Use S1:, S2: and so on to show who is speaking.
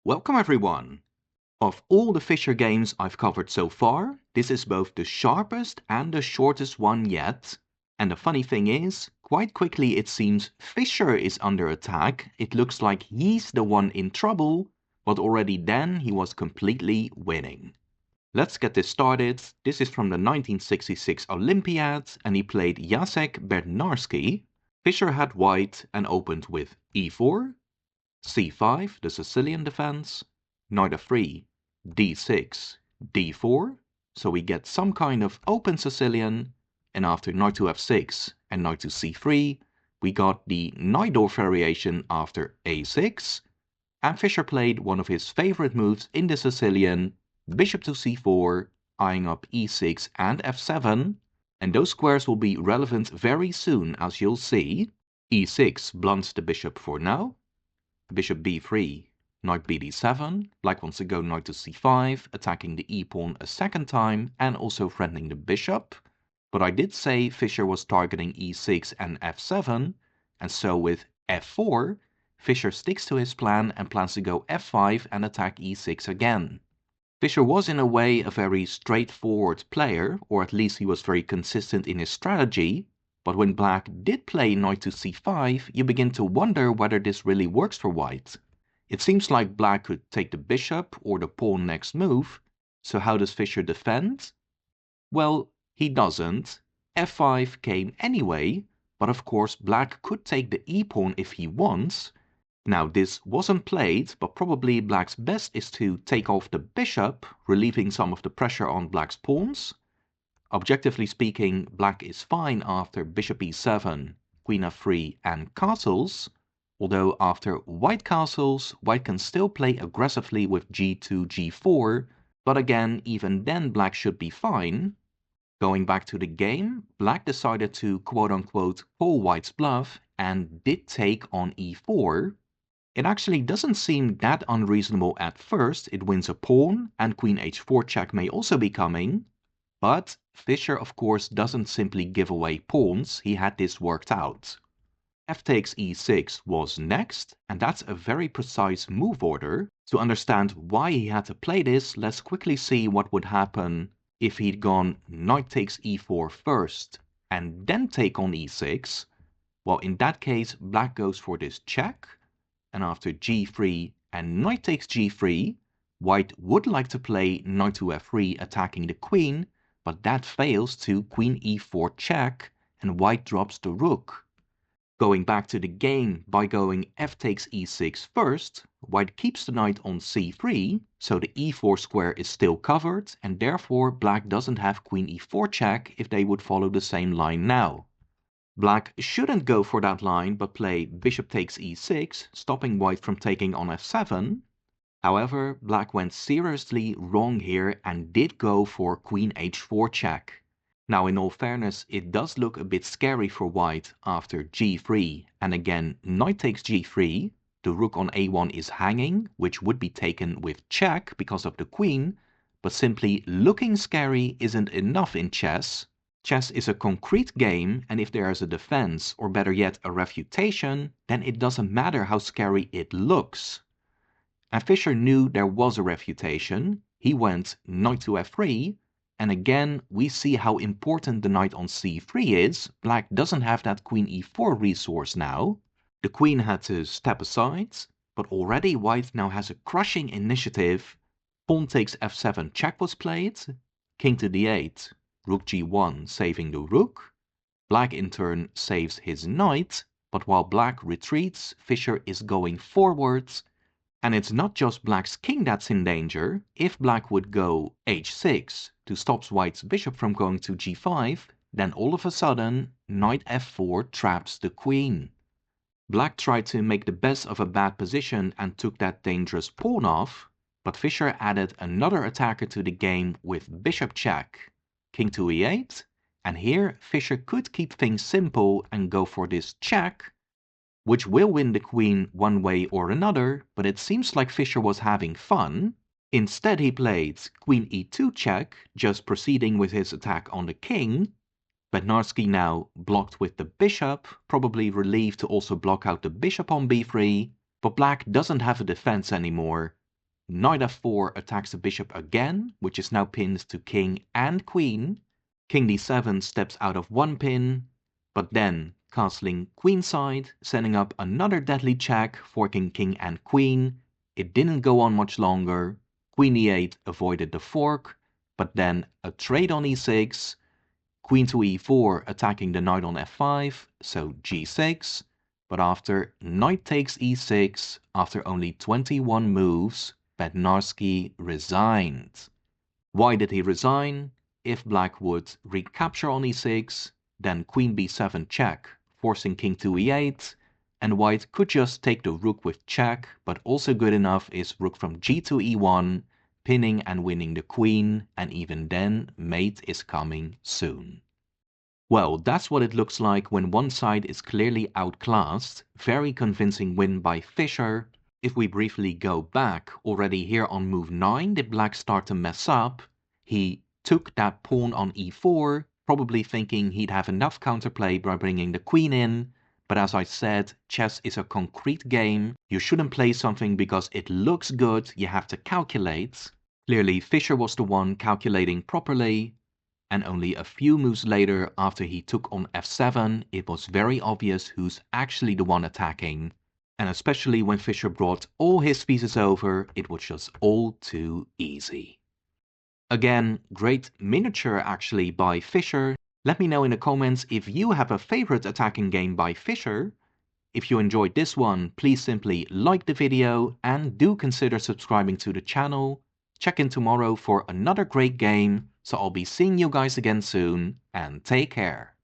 S1: Welcome everyone! Of all the Fischer games I've covered so far, this is both the sharpest and the shortest one yet. And the funny thing is, quite quickly it seems Fischer is under attack. It looks like he's the one in trouble, but already then he was completely winning. Let's get this started. This is from the 1966 Olympiad and he played Jacek Bednarski. Fischer had white and opened with e4, c5, the Sicilian defense, knight f3, d6, d4, so we get some kind of open Sicilian, and after knight to f6 and knight to c3, we got the Najdorf variation after a6, and Fischer played one of his favorite moves in the Sicilian, bishop to c4, eyeing up e6 and f7, and those squares will be relevant very soon as you'll see. e6 blunts the bishop for now. Bishop b3, knight bd7, black wants to go knight to c5, attacking the e-pawn a second time and also threatening the bishop. But I did say Fischer was targeting e6 and f7, and so with f4, Fischer sticks to his plan and plans to go f5 and attack e6 again. Fischer was in a way a very straightforward player, or at least he was very consistent in his strategy. But when black did play knight to c5, you begin to wonder whether this really works for white. It seems like black could take the bishop or the pawn next move, so how does Fischer defend? Well, he doesn't. f5 came anyway, but of course black could take the e-pawn if he wants. Now this wasn't played, but probably black's best is to take off the bishop, relieving some of the pressure on black's pawns. Objectively speaking, black is fine after bishop e7, queen f3 and castles, although after white castles, white can still play aggressively with g2, g4, but again, even then black should be fine. Going back to the game, black decided to quote-unquote call white's bluff and did take on e4. It actually doesn't seem that unreasonable at first. It wins a pawn and queen h4 check may also be coming. But Fischer of course doesn't simply give away pawns, he had this worked out. F takes e6 was next, and that's a very precise move order. To understand why he had to play this, let's quickly see what would happen if he'd gone knight takes e4 first and then take on e6. Well, in that case, black goes for this check, and after g3 and knight takes g3, white would like to play knight to f3 attacking the queen, but that fails to queen e4 check, and white drops the rook. Going back to the game, by going f takes e6 first, white keeps the knight on c3, so the e4 square is still covered, and therefore black doesn't have queen e4 check if they would follow the same line now. Black shouldn't go for that line, but play bishop takes e6, stopping white from taking on f7. However, black went seriously wrong here and did go for queen h4 check. Now in all fairness, it does look a bit scary for white after g3 and again knight takes g3. The rook on a1 is hanging, which would be taken with check because of the queen, but simply looking scary isn't enough in chess. Chess is a concrete game, and if there is a defense, or better yet a refutation, then it doesn't matter how scary it looks. And Fischer knew there was a refutation. He went knight to f3, and again we see how important the knight on c3 is. Black doesn't have that queen e4 resource now. The queen had to step aside, but already white now has a crushing initiative. Pawn takes f7 check was played, king to d8, rook g1 saving the rook. Black in turn saves his knight, but while black retreats, Fischer is going forwards. And it's not just black's king that's in danger. If black would go h6 to stop white's bishop from going to g5, then all of a sudden knight f4 traps the queen. Black tried to make the best of a bad position and took that dangerous pawn off, but Fischer added another attacker to the game with bishop check, king to e8, and here Fischer could keep things simple and go for this check, which will win the queen one way or another, but it seems like Fischer was having fun. Instead he played queen e2 check, just proceeding with his attack on the king. Bednarski now blocked with the bishop, probably relieved to also block out the bishop on b3, but black doesn't have a defense anymore. Knight f4 attacks the bishop again, which is now pinned to king and queen. King d7 steps out of one pin, but then castling queenside, setting up another deadly check, forking king and queen. It didn't go on much longer. Queen e8 avoided the fork, but then a trade on e6. Queen to e4 attacking the knight on f5, so g6. But after knight takes e6, after only 21 moves, Bednarski resigned. Why did he resign? If black would recapture on e6, then queen b7 check, forcing king to e8, and white could just take the rook with check, but also good enough is rook from g to e1, pinning and winning the queen, and even then mate is coming soon. Well, that's what it looks like when one side is clearly outclassed. Very convincing win by Fischer. If we briefly go back, already here on move 9 did black start to mess up. He took that pawn on e4, probably thinking he'd have enough counterplay by bringing the queen in. But as I said, chess is a concrete game. You shouldn't play something because it looks good, you have to calculate. Clearly Fischer was the one calculating properly. And only a few moves later, after he took on f7, it was very obvious who's actually the one attacking. And especially when Fischer brought all his pieces over, it was just all too easy. Again, great miniature actually by Fischer. Let me know in the comments if you have a favorite attacking game by Fischer. If you enjoyed this one, please simply like the video and do consider subscribing to the channel. Check in tomorrow for another great game. So I'll be seeing you guys again soon, and take care.